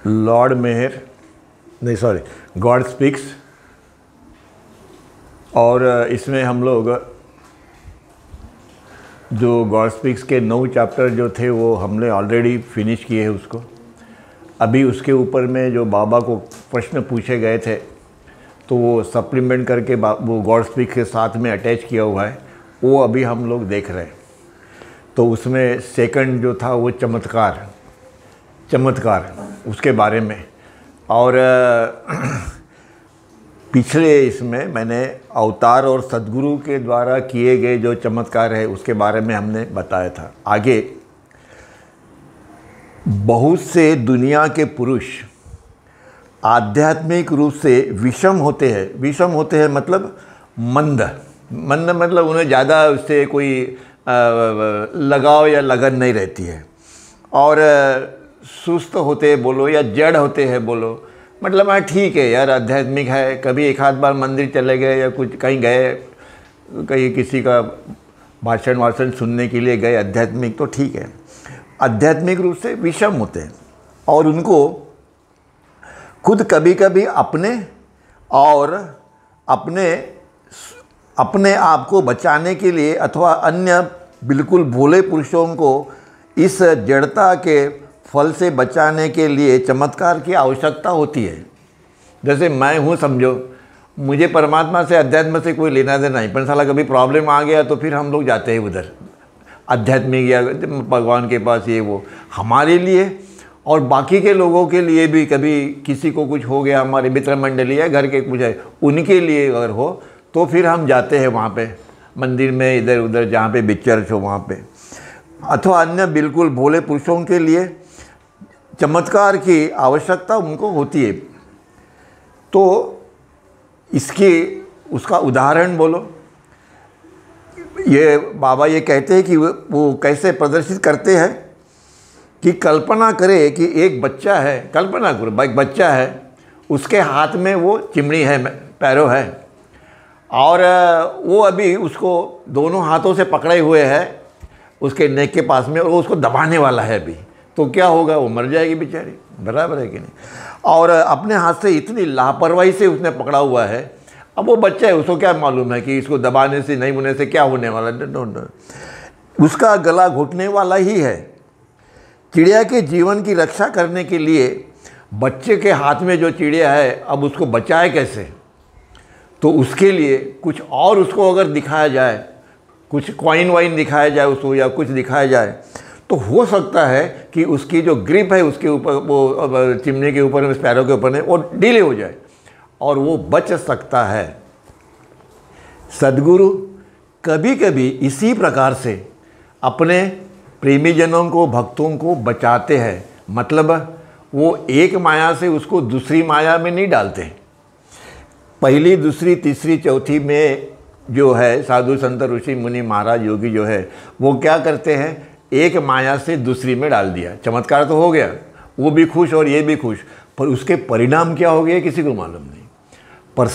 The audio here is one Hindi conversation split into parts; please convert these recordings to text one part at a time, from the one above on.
लॉर्ड मेहर नहीं सॉरी गॉड स्पीक्स, और इसमें हम लोग जो गॉड स्पीक्स के 9 चैप्टर जो थे वो हमने ऑलरेडी फिनिश किए हैं उसको। अभी उसके ऊपर में जो बाबा को प्रश्न पूछे गए थे तो वो सप्लीमेंट करके वो गॉड स्पीक्स के साथ में अटैच किया हुआ है, वो अभी हम लोग देख रहे हैं। तो उसमें सेकंड जो था वो चमत्कार उसके बारे में, और पिछले इसमें मैंने अवतार और सद्गुरु के द्वारा किए गए जो चमत्कार है उसके बारे में हमने बताया था। आगे बहुत से दुनिया के पुरुष आध्यात्मिक रूप से विषम होते हैं मतलब मंद मतलब उन्हें ज़्यादा उससे कोई लगाव या लगन नहीं रहती है, और सुस्त होते बोलो या जड़ होते हैं बोलो, मतलब हाँ ठीक है यार आध्यात्मिक है, कभी एक आध बार मंदिर चले गए या कुछ कहीं गए, कहीं किसी का भाषण सुनने के लिए गए आध्यात्मिक, तो ठीक है। आध्यात्मिक रूप से विषम होते हैं और उनको खुद कभी कभी अपने आप को बचाने के लिए अथवा अन्य बिल्कुल भोले पुरुषों को इस जड़ता के फल से बचाने के लिए चमत्कार की आवश्यकता होती है। जैसे मैं हूँ, समझो मुझे परमात्मा से अध्यात्म से कोई लेना देना नहीं, पर साला कभी प्रॉब्लम आ गया तो फिर हम लोग जाते हैं उधर आध्यात्मिक या भगवान के पास, ये वो हमारे लिए और बाकी के लोगों के लिए भी। कभी किसी को कुछ हो गया, हमारे मित्र मंडली है, घर के कुछ है, उनके लिए अगर हो तो फिर हम जाते हैं वहाँ पे मंदिर में, इधर उधर जहाँ पे भी चर्च हो वहाँ पे। अथवा अन्य बिल्कुल भोले पुरुषों के लिए चमत्कार की आवश्यकता उनको होती है। तो उसका उदाहरण बोलो, ये बाबा ये कहते हैं कि वो कैसे प्रदर्शित करते हैं कि कल्पना करे कि एक बच्चा है, कल्पना करो एक बच्चा है, उसके हाथ में वो चिमनी है, पैरों है, और वो अभी उसको दोनों हाथों से पकड़े हुए है उसके नेक के पास में, और वो उसको दबाने वाला है अभी, तो क्या होगा, वो मर जाएगी बेचारी, बराबर है कि नहीं। और अपने हाथ से इतनी लापरवाही से उसने पकड़ा हुआ है, अब वो बच्चा है, उसको क्या मालूम है कि इसको दबाने से नहीं होने से क्या होने वाला है, उसका गला घुटने वाला ही है। चिड़िया के जीवन की रक्षा करने के लिए बच्चे के हाथ में जो चिड़िया है, अब उसको बचाए कैसे, तो उसके लिए कुछ और उसको अगर दिखाया जाए, कुछ कॉइन वाइन दिखाया जाए उसको या कुछ दिखाया जाए, तो हो सकता है कि उसकी जो ग्रिप है उसके ऊपर, वो चिमनी के ऊपर, पैरों के ऊपर में, वो ढीले हो जाए और वो बच सकता है। सद्गुरु कभी कभी इसी प्रकार से अपने प्रेमीजनों को, भक्तों को बचाते हैं, मतलब वो एक माया से उसको दूसरी माया में नहीं डालते। पहली, दूसरी, तीसरी, चौथी में जो है साधु संत ऋषि मुनि महाराज योगी जो है वो क्या करते हैं, एक माया से दूसरी में डाल दिया, चमत्कार तो हो गया, वो भी खुश और ये भी खुश, पर उसके परिणाम क्या हो गए किसी को मालूम नहीं। पर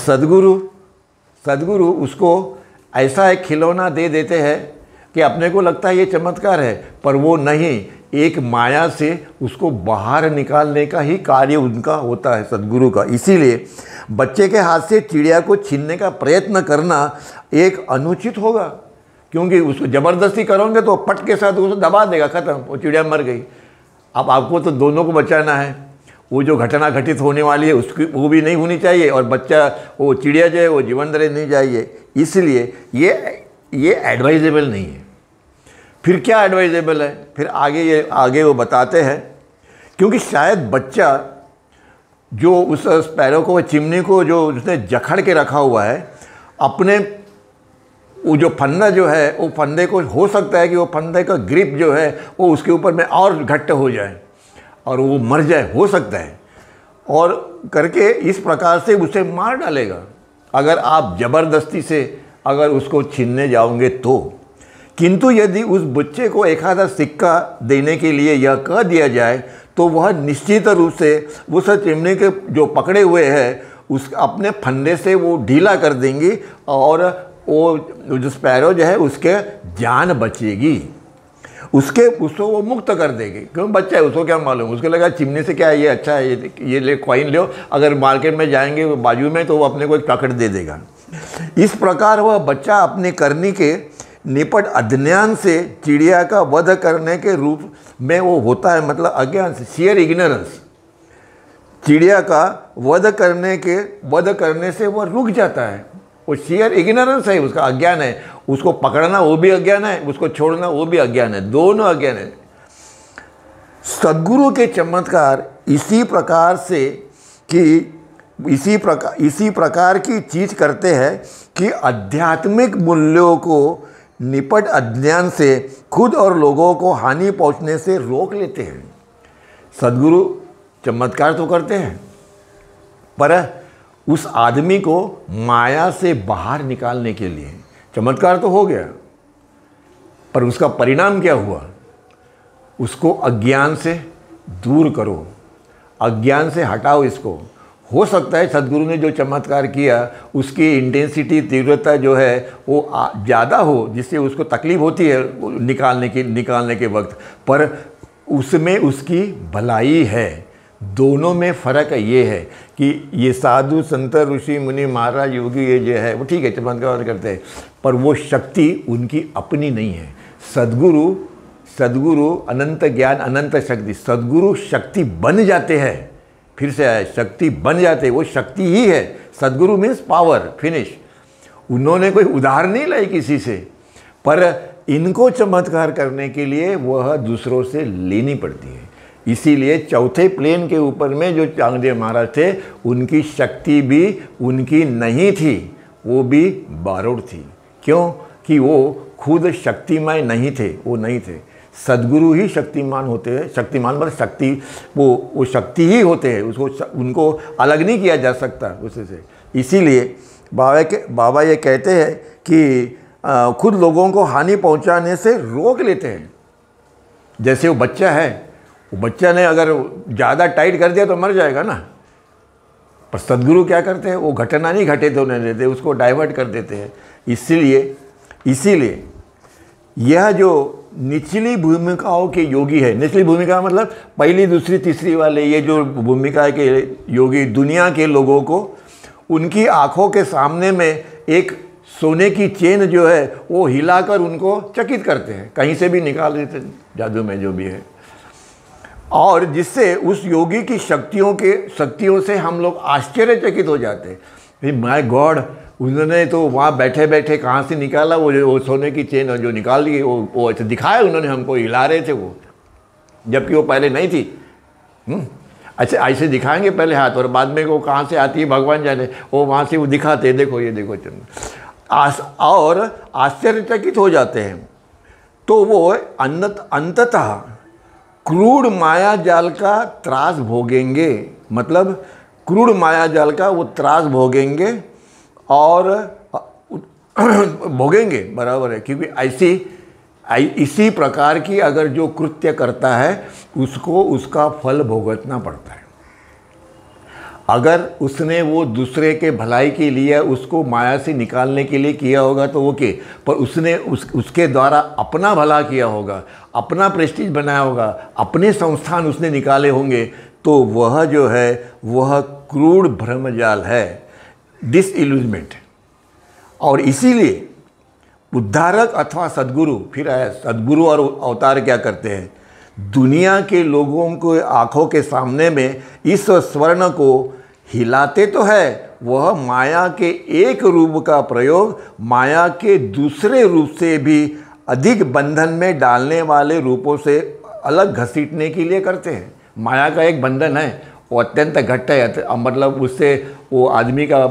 सद्गुरु उसको ऐसा एक खिलौना दे देते हैं कि अपने को लगता है ये चमत्कार है, पर वो नहीं, एक माया से उसको बाहर निकालने का ही कार्य उनका होता है, सद्गुरु का। इसीलिए बच्चे के हाथ से चिड़िया को छीनने का प्रयत्न करना एक अनुचित होगा, क्योंकि उसको ज़बरदस्ती करोगे तो पट के साथ उसको दबा देगा, ख़त्म, वो चिड़िया मर गई। अब आपको तो दोनों को बचाना है, वो जो घटना घटित होने वाली है उसकी वो भी नहीं होनी चाहिए, और बच्चा वो चिड़िया जो है वो जीवन रहनी चाहिए। इसलिए ये एडवाइजेबल नहीं है। फिर क्या एडवाइजेबल है, फिर आगे वो बताते हैं, क्योंकि शायद बच्चा जो उस पैरों को, चिमनी को जो उसने जकड़ के रखा हुआ है, अपने वो जो फंदा जो है, वो फंदे को हो सकता है कि वो फंदे का ग्रिप जो है वो उसके ऊपर में और घट्ट हो जाए और वो मर जाए, हो सकता है, और करके इस प्रकार से उसे मार डालेगा अगर आप ज़बरदस्ती से अगर उसको छीनने जाओगे तो। किंतु यदि उस बच्चे को एक आधा सिक्का देने के लिए यह कह दिया जाए तो वह निश्चित रूप से उस चिमनी के जो पकड़े हुए हैं उस अपने फंदे से वो ढीला कर देंगी और वो जो स्पैरो जो है उसके जान बचेगी, उसको वो मुक्त कर देगी। क्यों? बच्चा है, उसको क्या मालूम, उसको लगा चिमनी से क्या है, ये अच्छा है, ये ले कॉइन लो, अगर मार्केट में जाएंगे बाजू में तो वो अपने को एक चॉकलेट दे देगा। इस प्रकार वह बच्चा अपनी करनी के निपट अज्ञान से चिड़िया का वध करने के रूप में वो होता है, मतलब अज्ञान से, शेयर इग्नोरेंस। चिड़िया का वध करने से वह रुक जाता है, वो शेयर इग्नोरेंस है, उसका अज्ञान है। उसको पकड़ना वो भी अज्ञान है, उसको छोड़ना वो भी अज्ञान है, दोनों अज्ञान है। सद्गुरु के चमत्कार इसी प्रकार की चीज करते हैं कि आध्यात्मिक मूल्यों को निपट अज्ञान से खुद और लोगों को हानि पहुंचने से रोक लेते हैं। सद्गुरु चमत्कार तो करते हैं, पर उस आदमी को माया से बाहर निकालने के लिए। चमत्कार तो हो गया, पर उसका परिणाम क्या हुआ? उसको अज्ञान से दूर करो, अज्ञान से हटाओ इसको। हो सकता है सद्गुरु ने जो चमत्कार किया उसकी इंटेंसिटी, तीव्रता जो है वो ज़्यादा हो, जिससे उसको तकलीफ होती है निकालने के वक्त, पर उसमें उसकी भलाई है। दोनों में फ़र्क ये है कि ये साधु संत ऋषि मुनि महाराज योगी ये जो है वो ठीक है चमत्कार करते हैं, पर वो शक्ति उनकी अपनी नहीं है। सद्गुरु अनंत ज्ञान अनंत शक्ति, सद्गुरु शक्ति बन जाते हैं। फिर से आया, शक्ति बन जाते, वो शक्ति ही है। सद्गुरु मीन्स पावर, फिनिश। उन्होंने कोई उधार नहीं लाई किसी से, पर इनको चमत्कार करने के लिए वह दूसरों से लेनी पड़ती है। इसीलिए चौथे प्लेन के ऊपर में जो चांगदेव महाराज थे, उनकी शक्ति भी उनकी नहीं थी, वो भी बारोड़ थी। क्यों? कि वो खुद शक्तिमय नहीं थे, वो नहीं थे। सद्गुरु ही शक्तिमान होते हैं, शक्तिमान मतलब शक्ति, वो शक्ति ही होते हैं, उनको अलग नहीं किया जा सकता उससे। इसीलिए बाबा ये कहते हैं कि खुद लोगों को हानि पहुंचाने से रोक लेते हैं। जैसे वो बच्चा है, वो बच्चा ने अगर ज़्यादा टाइट कर दिया तो मर जाएगा ना, पर सद्गुरु क्या करते हैं, वो घटना नहीं घटे तो नहीं देते, उसको डाइवर्ट कर देते हैं। इसीलिए यह जो निचली भूमिकाओं के योगी है, निचली भूमिका मतलब पहली दूसरी तीसरी वाले, ये जो भूमिका के योगी दुनिया के लोगों को उनकी आँखों के सामने में एक सोने की चेन जो है वो हिलाकर उनको चकित करते हैं, कहीं से भी निकाल देते हैं जादू में जो भी है, और जिससे उस योगी की शक्तियों से हम लोग आश्चर्यचकित हो जाते हैं। माय गॉड, उन्होंने तो वहाँ बैठे बैठे कहाँ से निकाला वो सोने की चेन जो निकाल दी, वो ऐसे दिखाया उन्होंने हमको, हिला रहे थे वो, जबकि वो पहले नहीं थी। अच्छा ऐसे दिखाएंगे पहले हाथ, और बाद में वो कहाँ से आती है भगवान जाने, वो वहाँ से वो दिखाते, देखो ये देखो और आश्चर्यचकित हो जाते हैं। तो वो अंततः क्रूर माया जाल का त्रास भोगेंगे, मतलब क्रूर माया जाल का वो त्रास भोगेंगे और भोगेंगे, बराबर है। क्योंकि इसी प्रकार की अगर जो कृत्य करता है उसको उसका फल भुगतना पड़ता है। अगर उसने वो दूसरे के भलाई के लिए उसको माया से निकालने के लिए किया होगा तो ओके, पर उसने उसके द्वारा अपना भला किया होगा, अपना प्रेस्टीज बनाया होगा, अपने संस्थान उसने निकाले होंगे, तो वह जो है वह क्रूर भ्रमजाल है, डिसइल्यूजमेंट। और इसीलिए उद्धारक अथवा सद्गुरु, फिर आया सद्गुरु और अवतार क्या करते हैं, दुनिया के लोगों को आँखों के सामने में इस स्वर्ण को हिलाते तो है, वह माया के एक रूप का प्रयोग माया के दूसरे रूप से भी अधिक बंधन में डालने वाले रूपों से अलग घसीटने के लिए करते हैं। माया का एक बंधन है, वो अत्यंत घट्ट है, मतलब उससे वो आदमी का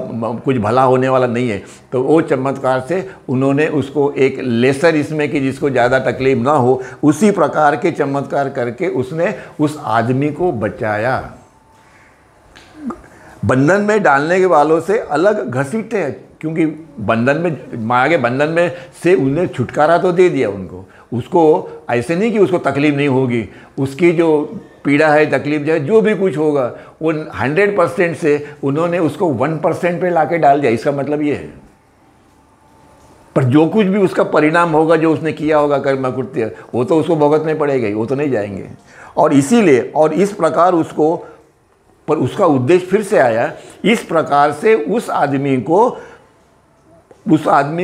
कुछ भला होने वाला नहीं है। तो वो चमत्कार से उन्होंने उसको एक लेसर इसमें कि जिसको ज़्यादा तकलीफ ना हो, उसी प्रकार के चमत्कार करके उसने उस आदमी को बचाया। बंधन में डालने के वालों से अलग घसीटते हैं, क्योंकि बंधन में, माया के बंधन में से उन्हें छुटकारा तो दे दिया उनको, उसको ऐसे नहीं कि उसको तकलीफ नहीं होगी, उसकी जो पीड़ा है, तकलीफ है, जो भी कुछ होगा वो 100% से उन्होंने उसको 1% पे लाके डाल दिया। इसका मतलब ये है। पर जो कुछ भी उसका परिणाम होगा, जो उसने किया होगा कर्म कृत्य, वो तो उसको भुगतने पड़ेगा, वो तो नहीं जाएंगे। और इसीलिए और इस प्रकार उसको, पर उसका उद्देश्य फिर से आया, इस प्रकार से उस आदमी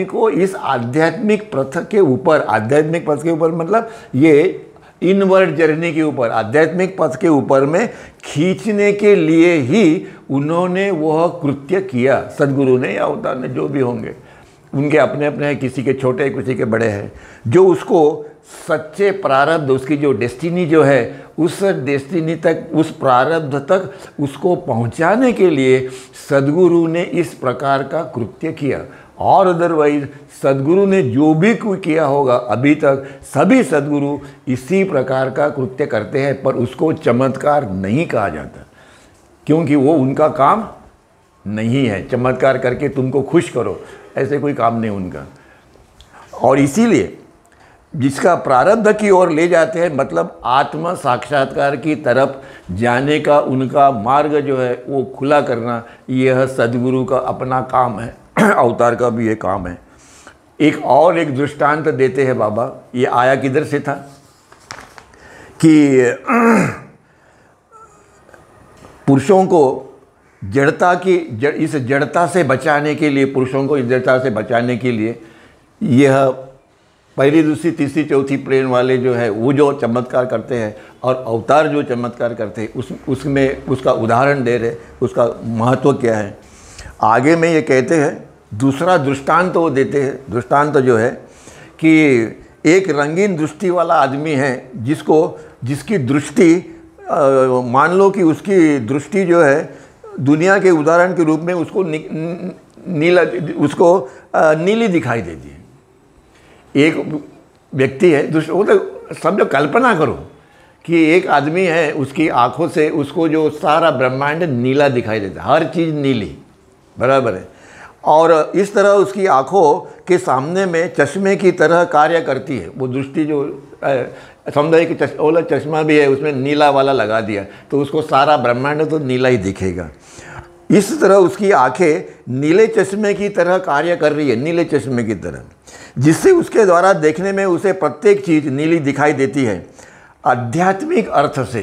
को इस आध्यात्मिक पथ के ऊपर, आध्यात्मिक पथ के ऊपर मतलब ये इनवर्ड जर्नी के ऊपर, आध्यात्मिक पथ के ऊपर में खींचने के लिए ही उन्होंने वह कृत्य किया। सदगुरु ने या अवतार ने, जो भी होंगे, उनके अपने अपने हैं, किसी के छोटे किसी के बड़े हैं, जो उसको सच्चे प्रारब्ध, उसकी जो डेस्टिनी जो है, उस डेस्टिनी तक, उस प्रारब्ध तक उसको पहुंचाने के लिए सदगुरु ने इस प्रकार का कृत्य किया। और अदरवाइज सदगुरु ने जो भी किया होगा अभी तक, सभी सदगुरु इसी प्रकार का कृत्य करते हैं, पर उसको चमत्कार नहीं कहा जाता, क्योंकि वो उनका काम नहीं है। चमत्कार करके तुमको खुश करो, ऐसे कोई काम नहीं उनका। और इसीलिए जिसका प्रारब्ध की ओर ले जाते हैं, मतलब आत्म साक्षात्कार की तरफ जाने का उनका मार्ग जो है वो खुला करना, यह सदगुरु का अपना काम है। अवतार का भी ये काम है। एक दृष्टांत देते हैं बाबा। ये आया किधर से था कि पुरुषों को इस जड़ता से बचाने के लिए, पुरुषों को इस जड़ता से बचाने के लिए यह पहली, दूसरी, तीसरी, चौथी प्लेन वाले जो है वो जो चमत्कार करते हैं, और अवतार जो चमत्कार करते हैं, उसमें उसका उदाहरण दे रहे, उसका महत्व क्या है। आगे में ये कहते हैं, दूसरा दृष्टांत तो वो देते हैं। दृष्टांत जो है कि एक रंगीन दृष्टि वाला आदमी है, जिसकी दृष्टि, मान लो कि उसकी दृष्टि जो है दुनिया के उदाहरण के रूप में उसको नीली दिखाई देती है। एक व्यक्ति है, वो तो समझो, कल्पना करो कि एक आदमी है, उसकी आंखों से उसको जो सारा ब्रह्मांड नीला दिखाई देता है, हर चीज़ नीली, बराबर है। और इस तरह उसकी आंखों के सामने में चश्मे की तरह कार्य करती है वो दृष्टि। जो समझो कि ओला चश्मा भी है, उसमें नीला वाला लगा दिया तो उसको सारा ब्रह्मांड तो नीला ही दिखेगा। इस तरह उसकी आंखें नीले चश्मे की तरह कार्य कर रही है, नीले चश्मे की तरह, जिससे उसके द्वारा देखने में उसे प्रत्येक चीज़ नीली दिखाई देती है। आध्यात्मिक अर्थ से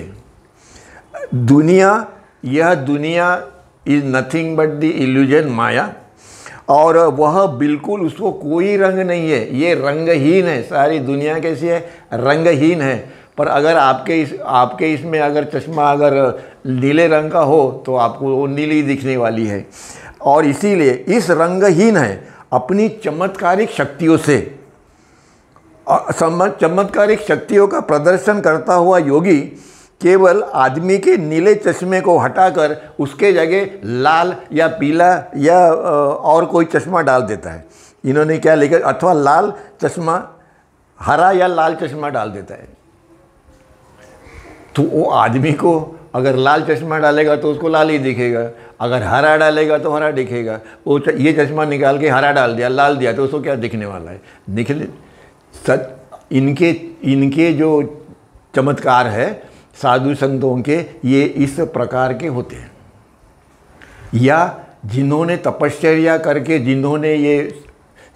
यह दुनिया is nothing but the illusion, maya, और वह बिल्कुल, उसको कोई रंग नहीं है, ये रंगहीन है। सारी दुनिया कैसी है? रंगहीन है। पर अगर आपके इसमें अगर चश्मा अगर नीले रंग का हो तो आपको वो नीली दिखने वाली है। और इसीलिए इस रंगहीन है अपनी चमत्कारिक शक्तियों से, चमत्कारिक शक्तियों का प्रदर्शन करता हुआ योगी केवल आदमी के नीले चश्मे को हटाकर उसके जगह लाल या पीला या और कोई चश्मा डाल देता है। इन्होंने क्या लिखा? अथवा लाल चश्मा, हरा या लाल चश्मा डाल देता है। तो वो आदमी को अगर लाल चश्मा डालेगा तो उसको लाल ही दिखेगा, अगर हरा डालेगा तो हरा दिखेगा। वो ये चश्मा निकाल के हरा डाल दिया, लाल दिया, तो उसको क्या दिखने वाला है? निकले इनके जो चमत्कार है साधु संतों के, ये इस प्रकार के होते हैं। या जिन्होंने तपश्चर्या करके जिन्होंने ये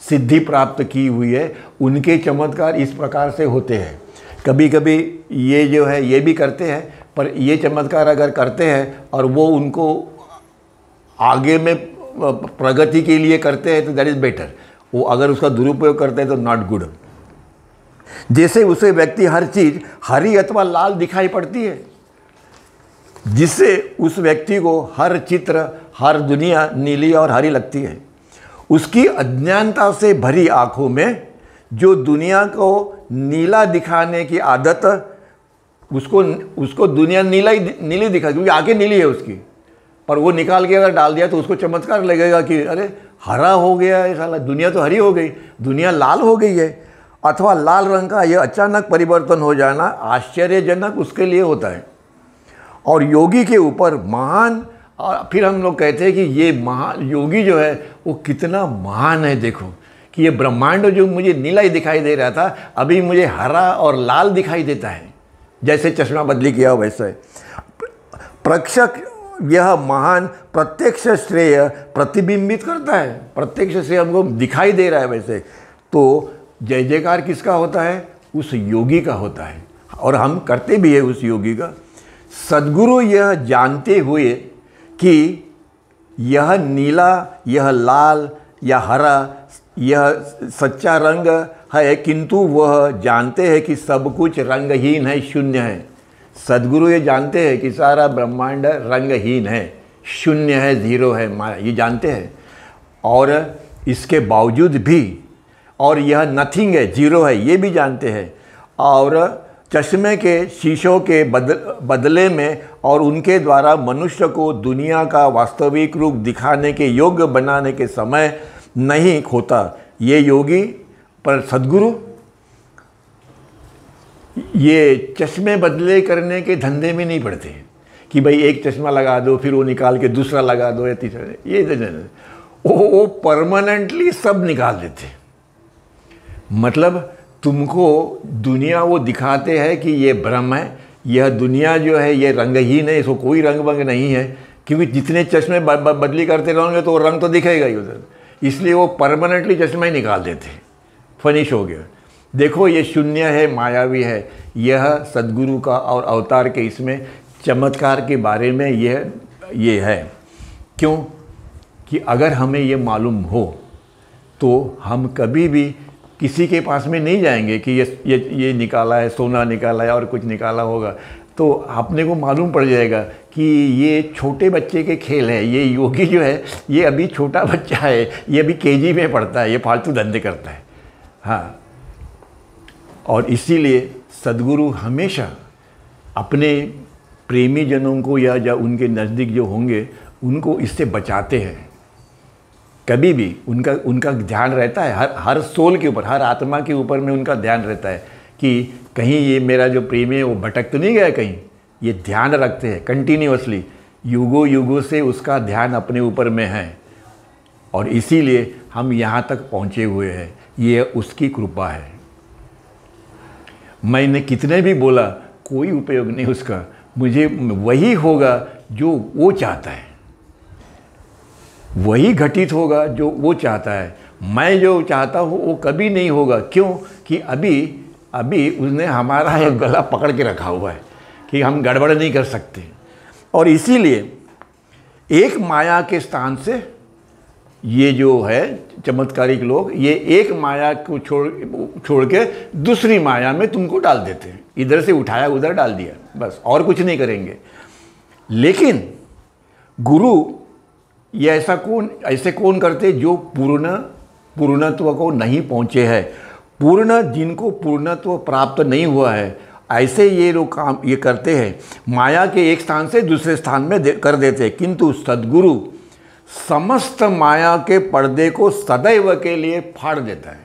सिद्धि प्राप्त की हुई है, उनके चमत्कार इस प्रकार से होते हैं। कभी कभी ये जो है ये भी करते हैं, पर ये चमत्कार अगर करते हैं और वो उनको आगे में प्रगति के लिए करते हैं तो दैट इज़ बेटर। वो अगर उसका दुरुपयोग करते हैं तो नॉट गुड। जैसे उसे व्यक्ति हर चीज़ हरी अथवा लाल दिखाई पड़ती है, जिससे उस व्यक्ति को हर चित्र, हर दुनिया नीली और हरी लगती है। उसकी अज्ञानता से भरी आँखों में जो दुनिया को नीला दिखाने की आदत, उसको दुनिया नीली दिखा, क्योंकि आंखें नीली है उसकी। पर वो निकाल के अगर डाल दिया तो उसको चमत्कार लगेगा कि अरे हरा हो गया है साला, दुनिया तो हरी हो गई, दुनिया लाल हो गई है। अथवा लाल रंग का यह अचानक परिवर्तन हो जाना आश्चर्यजनक उसके लिए होता है। और योगी के ऊपर महान, और फिर हम लोग कहते हैं कि ये महान योगी जो है वो कितना महान है। देखो कि ये ब्रह्मांड जो मुझे नीला ही दिखाई दे रहा था, अभी मुझे हरा और लाल दिखाई देता है। जैसे चश्मा बदली किया वैसे। प्रक्षक यह महान प्रत्यक्ष श्रेय प्रतिबिंबित करता है, प्रत्यक्ष श्रेय हमको दिखाई दे रहा है वैसे। तो जय जयकार किसका होता है? उस योगी का होता है, और हम करते भी है उस योगी का। सद्गुरु यह जानते हुए कि यह नीला, यह लाल, यह हरा, यह सच्चा रंग है, किंतु वह जानते हैं कि सब कुछ रंगहीन है, शून्य है। सद्गुरु ये जानते हैं कि सारा ब्रह्मांड रंगहीन है, शून्य है, जीरो है, माया, ये जानते हैं। और इसके बावजूद भी, और यह नथिंग है, जीरो है, ये भी जानते हैं। और चश्मे के शीशों के बदले में और उनके द्वारा मनुष्य को दुनिया का वास्तविक रूप दिखाने के योग्य बनाने के समय नहीं खोता ये योगी। पर सद्गुरु ये चश्मे बदले करने के धंधे में नहीं पड़ते कि भाई एक चश्मा लगा दो फिर वो निकाल के दूसरा लगा दो या तीसरा, ये वो परमानेंटली सब निकाल देते। मतलब तुमको दुनिया वो दिखाते हैं कि ये भ्रम है, यह दुनिया जो है ये रंगहीन है, इसको कोई रंग बंग नहीं है, क्योंकि जितने चश्मे बदली करते रहोगे तो रंग तो दिखेगा ही उधर, इसलिए वो परमानेंटली चश्मा ही निकाल देते, फिनिश हो गया। देखो ये शून्य है, मायावी है। यह सद्गुरु का और अवतार के इसमें चमत्कार के बारे में ये है। क्यों? कि अगर हमें ये मालूम हो तो हम कभी भी किसी के पास में नहीं जाएंगे कि ये निकाला है, सोना निकाला है और कुछ निकाला होगा, तो अपने को मालूम पड़ जाएगा कि ये छोटे बच्चे के खेल है। ये योगी जो है ये अभी छोटा बच्चा है, ये अभी केजी में पढ़ता है, ये फालतू धंधे करता है। हाँ, और इसीलिए सद्गुरु हमेशा अपने प्रेमी जनों को या उनके नज़दीक जो होंगे उनको इससे बचाते हैं। कभी भी उनका ध्यान रहता है, हर सोल के ऊपर, हर आत्मा के ऊपर में उनका ध्यान रहता है कि कहीं ये मेरा जो प्रेमी है वो भटक तो नहीं गया कहीं। ये ध्यान रखते हैं कंटिन्यूअसली, युगों युगों से उसका ध्यान अपने ऊपर में है, और इसीलिए हम यहाँ तक पहुँचे हुए हैं। ये उसकी कृपा है। मैंने कितने भी बोला कोई उपयोग नहीं उसका, मुझे वही होगा जो वो चाहता है, वही घटित होगा जो वो चाहता है। मैं जो चाहता हूँ वो कभी नहीं होगा। क्यों? कि अभी उसने हमारा एक गला पकड़ के रखा हुआ है कि हम गड़बड़ नहीं कर सकते। और इसीलिए एक माया के स्थान से ये जो है चमत्कारिक लोग, ये एक माया को छोड़ के दूसरी माया में तुमको डाल देते हैं। इधर से उठाया उधर डाल दिया, बस, और कुछ नहीं करेंगे। लेकिन गुरु ये ऐसे कौन करते जो पूर्णत्व को नहीं पहुँचे हैं, जिनको पूर्णत्व प्राप्त नहीं हुआ है, ऐसे ये लोग काम ये करते हैं, माया के एक स्थान से दूसरे स्थान में कर देते हैं। किंतु सद्गुरु समस्त माया के पर्दे को सदैव के लिए फाड़ देता है।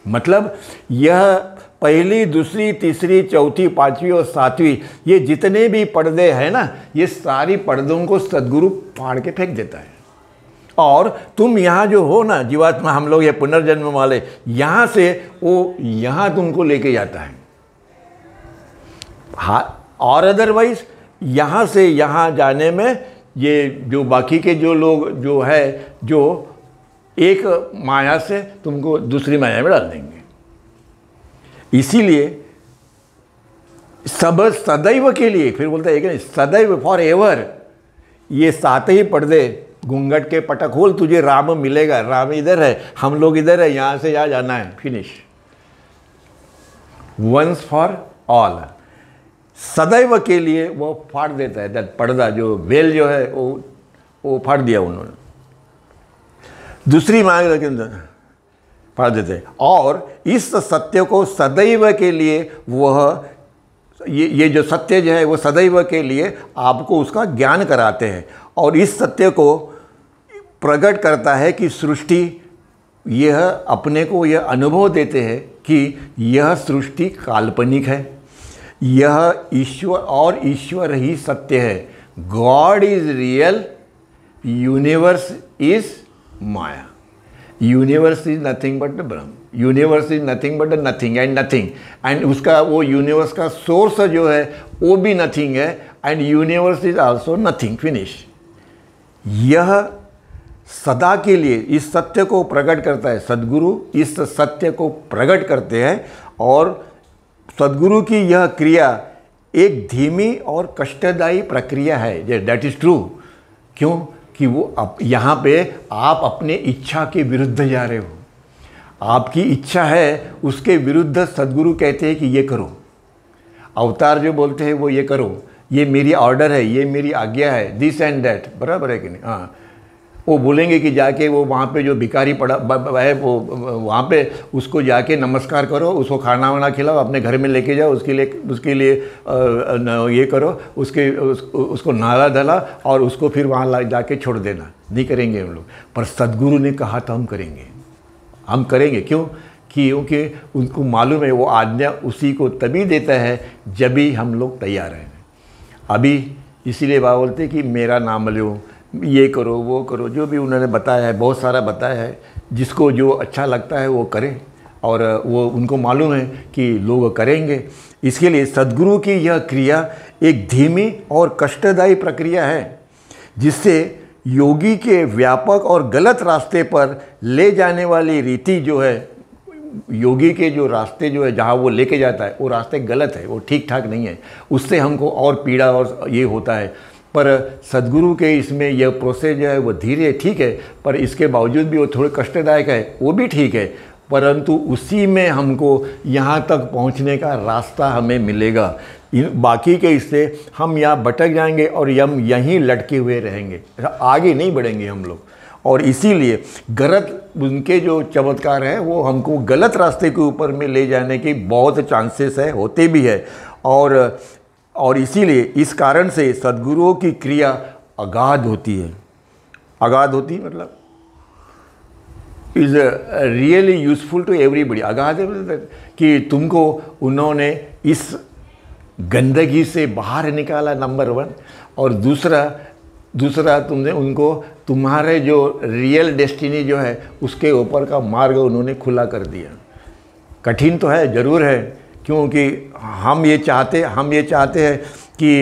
मतलब यह पहली, दूसरी, तीसरी, चौथी, पांचवी और सातवीं, ये जितने भी पर्दे हैं ना, ये सारी पर्दों को सद्गुरु फाड़ के फेंक देता है। और तुम यहाँ जो हो ना जीवात्मा, हम लोग ये पुनर्जन्म वाले, यहाँ से वो यहाँ तुमको लेके जाता है। हाँ, और अदरवाइज यहाँ से यहाँ जाने में ये जो बाकी के जो लोग जो है, जो एक माया से तुमको दूसरी माया में डाल देंगे। इसीलिए सब सदैव के लिए, फिर बोलता है कि सदैव, फॉर एवर, ये सात ही पर्दे, घूंघट के पटक खोल, तुझे राम मिलेगा। राम इधर है, हम लोग इधर है, यहाँ से यहाँ जाना है, फिनिश, वंस फॉर ऑल। सदैव के लिए वो फाड़ देता है। दैट पर्दा, जो वेल जो है वो फाड़ दिया उन्होंने, दूसरी माया के अंदर फाड़ देते हैं। और इस सत्य को सदैव के लिए वह ये जो सत्य जो है वो सदैव के लिए आपको उसका ज्ञान कराते हैं। और इस सत्य को प्रकट करता है कि सृष्टि, यह अपने को यह अनुभव देते हैं कि यह सृष्टि काल्पनिक है, यह ईश्वर और ईश्वर ही सत्य है। God is real, universe is maya. Universe is nothing but the Brahma, universe is nothing but the nothing and nothing, and उसका वो यूनिवर्स का सोर्स जो है वो भी नथिंग है, and universe is also nothing, finish. यह सदा के लिए इस सत्य को प्रकट करता है। सद्गुरु इस सत्य को प्रकट करते हैं, और सद्गुरु की यह क्रिया एक धीमी और कष्टदायी प्रक्रिया है। That is true. क्यों? कि वो यहाँ पे आप अपने इच्छा के विरुद्ध जा रहे हो। आपकी इच्छा है, उसके विरुद्ध सद्गुरु कहते हैं कि ये करो। अवतार जो बोलते हैं वो ये करो, ये मेरी ऑर्डर है, ये मेरी आज्ञा है, दिस एंड दैट, बराबर है कि नहीं? हाँ, वो बोलेंगे कि जाके वो वहाँ पे जो भिखारी पड़ा है वो वहाँ पे उसको जाके नमस्कार करो, उसको खाना वाना खिलाओ, अपने घर में लेके जाओ, उसके लिए ये करो, उसको नहला धला और उसको फिर वहाँ जाके छोड़ देना। नहीं करेंगे हम लोग, पर सद्गुरु ने कहा तो हम करेंगे, हम करेंगे। क्यों? क्योंकि उनको मालूम है वो आज्ञा उसी को तभी देता है जब भी हम लोग तैयार हैं। अभी इसीलिए बाबा बोलते कि मेरा नाम लो, ये करो, वो करो, जो भी उन्होंने बताया है, बहुत सारा बताया है। जिसको जो अच्छा लगता है वो करे, और वो उनको मालूम है कि लोग करेंगे। इसके लिए सद्गुरु की यह क्रिया एक धीमी और कष्टदायी प्रक्रिया है, जिससे योगी के व्यापक और गलत रास्ते पर ले जाने वाली रीति जो है, योगी के जो रास्ते जो है जहाँ वो लेके जाता है वो रास्ते गलत है, वो ठीक ठाक नहीं है, उससे हमको और पीड़ा और ये होता है। पर सद्गुरु के इसमें यह प्रोसेस जो है वो धीरे ठीक है, पर इसके बावजूद भी वो थोड़े कष्टदायक है, वो भी ठीक है, परंतु उसी में हमको यहाँ तक पहुँचने का रास्ता हमें मिलेगा। बाकी के इससे हम यहाँ भटक जाएंगे और हम यहीं लटके हुए रहेंगे, आगे नहीं बढ़ेंगे हम लोग। और इसीलिए गलत उनके जो चमत्कार हैं वो हमको गलत रास्ते के ऊपर में ले जाने की बहुत चांसेस है, होते भी है। और इसीलिए इस कारण से सद्गुरुओं की क्रिया अगाध होती है। अगाध होती है मतलब is really useful to everybody. अगाध है कि तुमको उन्होंने इस गंदगी से बाहर निकाला, नंबर 1, और दूसरा तुमने उनको तुम्हारे जो रियल डेस्टिनी जो है उसके ऊपर का मार्ग उन्होंने खुला कर दिया। कठिन तो है, ज़रूर है, क्योंकि हम ये चाहते हैं कि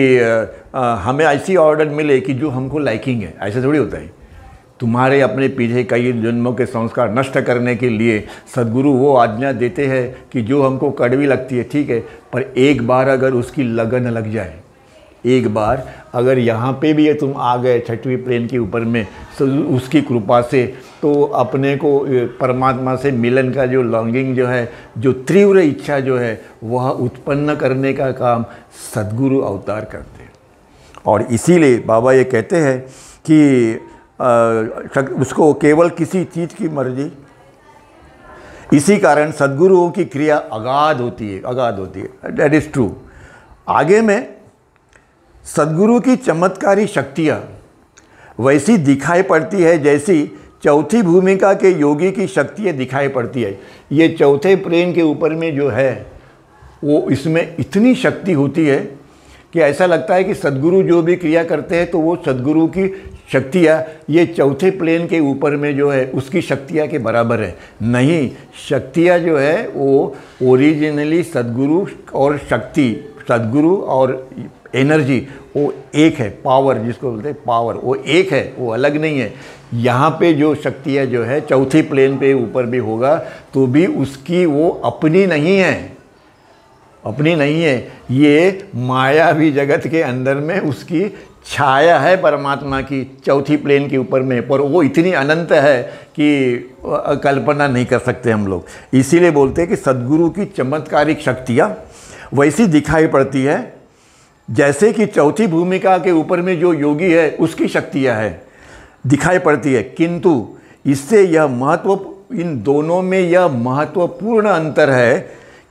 हमें ऐसी ऑर्डर मिले कि जो हमको लाइकिंग है। ऐसा थोड़ी होता है। तुम्हारे अपने पीछे कई जन्मों के संस्कार नष्ट करने के लिए सद्गुरु वो आज्ञा देते हैं कि जो हमको कड़वी लगती है, ठीक है, पर एक बार अगर उसकी लगन लग जाए, एक बार अगर यहाँ पे भी ये तुम आ गए 6वीं प्लेन के ऊपर में, उसकी कृपा से, तो अपने को परमात्मा से मिलन का जो लॉन्गिंग जो है, जो तीव्र इच्छा जो है, वह उत्पन्न करने का काम सद्गुरु अवतार करते हैं। और इसीलिए बाबा ये कहते हैं कि उसको केवल किसी चीज़ की मर्जी, इसी कारण सद्गुरुओं की क्रिया अगाध होती है। That is true. आगे में सद्गुरु की चमत्कारी शक्तियाँ वैसी दिखाई पड़ती है जैसी चौथी भूमिका के योगी की शक्तियाँ दिखाई पड़ती है। ये चौथे प्लेन के ऊपर में जो है वो इसमें इतनी शक्ति होती है कि ऐसा लगता है कि सद्गुरु जो भी क्रिया करते हैं तो वो सद्गुरु की शक्तियाँ ये चौथे प्लेन के ऊपर में जो है उसकी शक्तियाँ के बराबर है। नहीं, शक्तियाँ जो है वो ओरिजिनली सद्गुरु और शक्ति, सद्गुरु और एनर्जी वो एक है। पावर जिसको बोलते हैं पावर, वो एक है, वो अलग नहीं है। यहाँ पे जो शक्तियाँ जो है चौथी प्लेन पे ऊपर भी होगा तो भी उसकी वो अपनी नहीं है, अपनी नहीं है। ये माया भी जगत के अंदर में उसकी छाया है परमात्मा की चौथी प्लेन के ऊपर में, पर वो इतनी अनंत है कि कल्पना नहीं कर सकते हम लोग। इसीलिए बोलते हैं कि सद्गुरु की चमत्कारिक शक्तियाँ वैसी दिखाई पड़ती है जैसे कि चौथी भूमिका के ऊपर में जो योगी है उसकी शक्तियाँ है दिखाई पड़ती है। किंतु इससे इन दोनों में यह महत्वपूर्ण अंतर है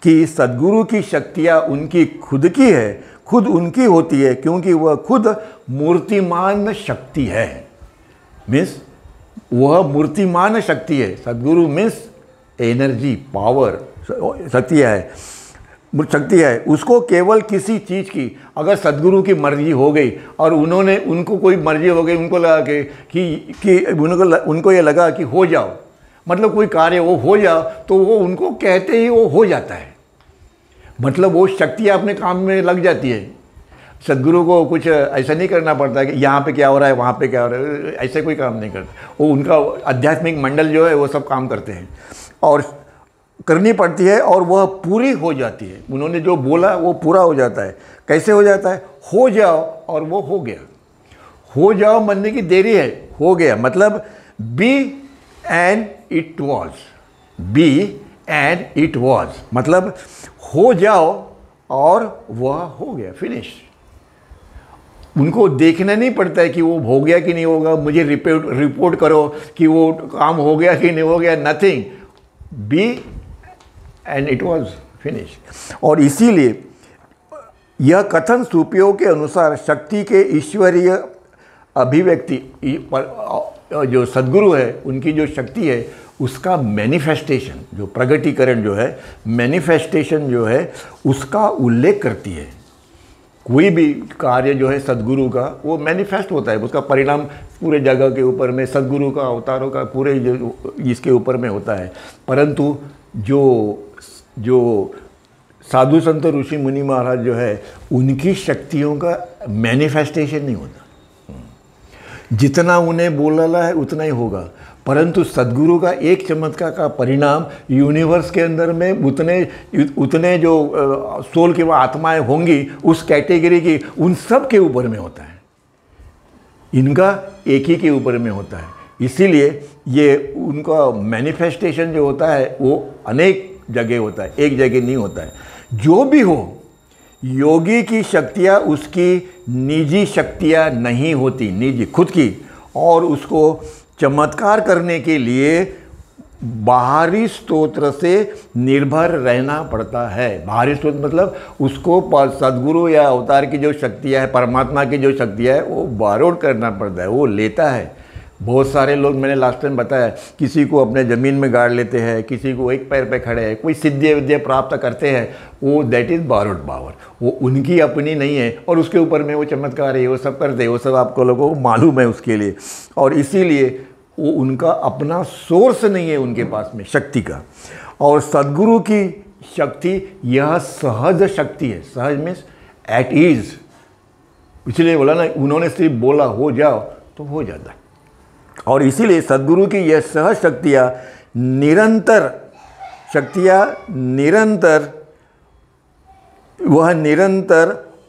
कि सद्गुरु की शक्तियाँ उनकी खुद की है, खुद उनकी होती है, क्योंकि वह खुद मूर्तिमान शक्ति है। मीन्स वह मूर्तिमान शक्ति है। सद्गुरु मीन्स एनर्जी, पावर, शक्ति है। उसको केवल किसी चीज़ की अगर सद्गुरु की मर्जी हो गई और उनको कोई मर्जी हो गई, उनको लगा कि उनको ये लगा कि हो जाओ, मतलब कोई कार्य वो हो जाओ तो वो उनको कहते ही वो हो जाता है, मतलब वो शक्तियाँ अपने काम में लग जाती है। सदगुरु को कुछ ऐसा नहीं करना पड़ता कि यहाँ पे क्या हो रहा है, वहाँ पे क्या हो रहा है, ऐसे कोई काम नहीं करता। वो उनका आध्यात्मिक मंडल जो है वो सब काम करते हैं और करनी पड़ती है और वह पूरी हो जाती है। उन्होंने जो बोला वो पूरा हो जाता है। कैसे हो जाता है? हो जाओ और वो हो गया। हो जाओ मनने की देरी है, हो गया मतलब be and it was, be and it was मतलब हो जाओ और वह हो गया, फिनिश। उनको देखना नहीं पड़ता है कि वो हो गया कि नहीं होगा, मुझे रिपोर्ट करो कि वो काम हो गया कि नहीं हो गया, nothing, be and it was finish. और इसीलिए यह कथन सूफियों के अनुसार शक्ति के ईश्वरीय अभिव्यक्ति जो सद्गुरु है उनकी जो शक्ति है उसका मैनिफेस्टेशन, जो प्रगटीकरण जो है, मैनिफेस्टेशन जो है उसका उल्लेख करती है। कोई भी कार्य जो है सद्गुरु का वो मैनिफेस्ट होता है, उसका परिणाम पूरे जगह के ऊपर में सद्गुरु का अवतारों का पूरे जो इसके ऊपर में होता है। परंतु जो साधु संत ऋषि मुनि महाराज जो है उनकी शक्तियों का मैनिफेस्टेशन नहीं होता, जितना उन्हें बोला है उतना ही होगा। परंतु सद्गुरु का एक चमत्कार का परिणाम यूनिवर्स के अंदर में उतने जो सोल की आत्माएं होंगी उस कैटेगरी की, उन सब के ऊपर में होता है, इनका एक ही के ऊपर में होता है। इसीलिए ये उनका मैनिफेस्टेशन जो होता है वो अनेक जगह होता है, एक जगह नहीं होता है। जो भी हो, योगी की शक्तियाँ उसकी निजी शक्तियाँ नहीं होती, निजी खुद की, और उसको चमत्कार करने के लिए बाहरी स्तोत्र से निर्भर रहना पड़ता है। बाहरी स्तोत्र मतलब उसको सद्गुरु या अवतार की जो शक्तियाँ है, परमात्मा की जो शक्तियाँ है वो बारोड करना पड़ता है, वो लेता है। बहुत सारे लोग, मैंने लास्ट टाइम बताया, किसी को अपने ज़मीन में गाड़ लेते हैं, किसी को एक पैर पे खड़े हैं, कोई सिद्धि विद्या प्राप्त करते हैं, वो दैट इज़ बारोड पावर, वो उनकी अपनी नहीं है और उसके ऊपर में वो चमत्कार है, वो सब करते हैं, वो सब आपको लोगों को मालूम है उसके लिए। और इसीलिए वो उनका अपना सोर्स नहीं है उनके पास में शक्ति का। और सद्गुरु की शक्ति यह सहज शक्ति है। सहज मीन्स एट ईज, इसलिए बोला ना, उन्होंने सिर्फ बोला हो जाओ तो हो जाता है। और इसीलिए सद्गुरु की यह सहज शक्तियाँ निरंतर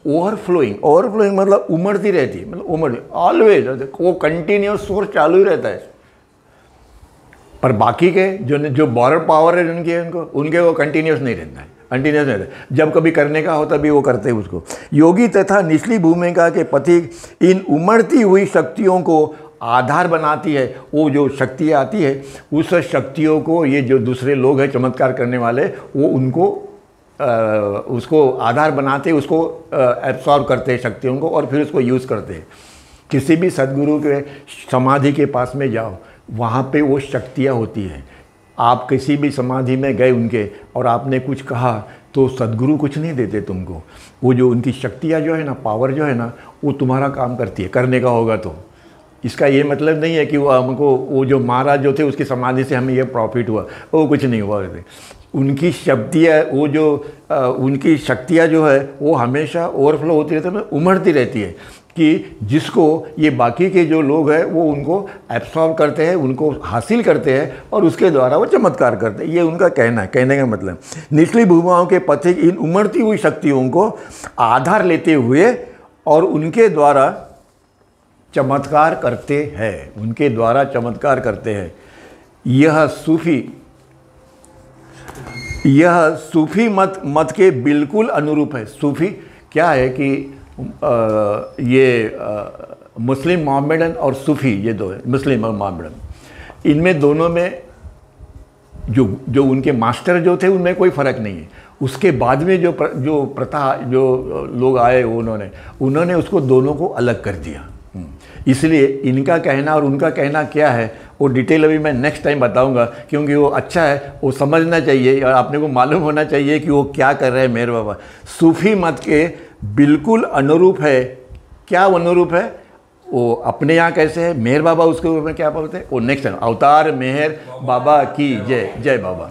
ओवरफ्लोइंग मतलब उमड़ती रहती है, मतलब ऑलवेज, वो कंटिन्यूस सोर्स चालू ही रहता है। पर बाकी के जो बॉर्डर पावर है उनके वो कंटिन्यूस नहीं रहता है, जब कभी करने का होता भी वो करते हैं उसको। योगी तथा निचली भूमिका के पथिक इन उमड़ती हुई शक्तियों को आधार बनाती है। वो जो शक्तियाँ आती है उस शक्तियों को ये जो दूसरे लोग हैं चमत्कार करने वाले, वो उनको उसको आधार बनाते, उसको एब्सॉर्ब करते हैं शक्तियों को, और फिर उसको यूज़ करते हैं। किसी भी सद्गुरु के समाधि के पास में जाओ, वहाँ पे वो शक्तियाँ होती हैं। आप किसी भी समाधि में गए उनके और आपने कुछ कहा तो सद्गुरु कुछ नहीं देते तुमको, वो जो उनकी शक्तियाँ जो है ना, पावर जो है ना, वो तुम्हारा काम करती है, करने का होगा तो। इसका ये मतलब नहीं है कि वो हमको, वो जो महाराज जो थे उसकी समाधि से हमें ये प्रॉफिट हुआ, वो कुछ नहीं हुआ। उनकी शक्तियाँ, वो जो उनकी शक्तियाँ जो है वो हमेशा ओवरफ्लो होती रहती है, उमड़ती रहती है, कि जिसको ये बाकी के जो लोग हैं वो उनको एब्सॉर्ब करते हैं, उनको हासिल करते हैं और उसके द्वारा वो चमत्कार करते हैं। ये उनका कहना है, कहने का मतलब। निचली भूमिकाओं के पथिक इन उमड़ती हुई शक्तियों को आधार लेते हुए और उनके द्वारा चमत्कार करते हैं, उनके द्वारा चमत्कार करते हैं। यह सूफी मत के बिल्कुल अनुरूप है। सूफी क्या है कि ये मुस्लिम मोहम्मडन और सूफी, ये दो है, मुस्लिम और मोहम्मडन, इनमें दोनों में जो उनके मास्टर जो थे उनमें कोई फ़र्क नहीं है। उसके बाद में जो प्रथा जो लोग आए उन्होंने उसको दोनों को अलग कर दिया। इसलिए इनका कहना और उनका कहना क्या है वो डिटेल अभी मैं नेक्स्ट टाइम बताऊंगा, क्योंकि वो अच्छा है, वो समझना चाहिए और आपने को मालूम होना चाहिए कि वो क्या कर रहे हैं मेरे बाबा। सूफी मत के बिल्कुल अनुरूप है। क्या अनुरूप है? वो अपने यहाँ कैसे है, मेहर बाबा उसके ऊपर में क्या बोलते हैं, वो नेक्स्ट अवतार मेहर बाबा की जय, जय बाबा।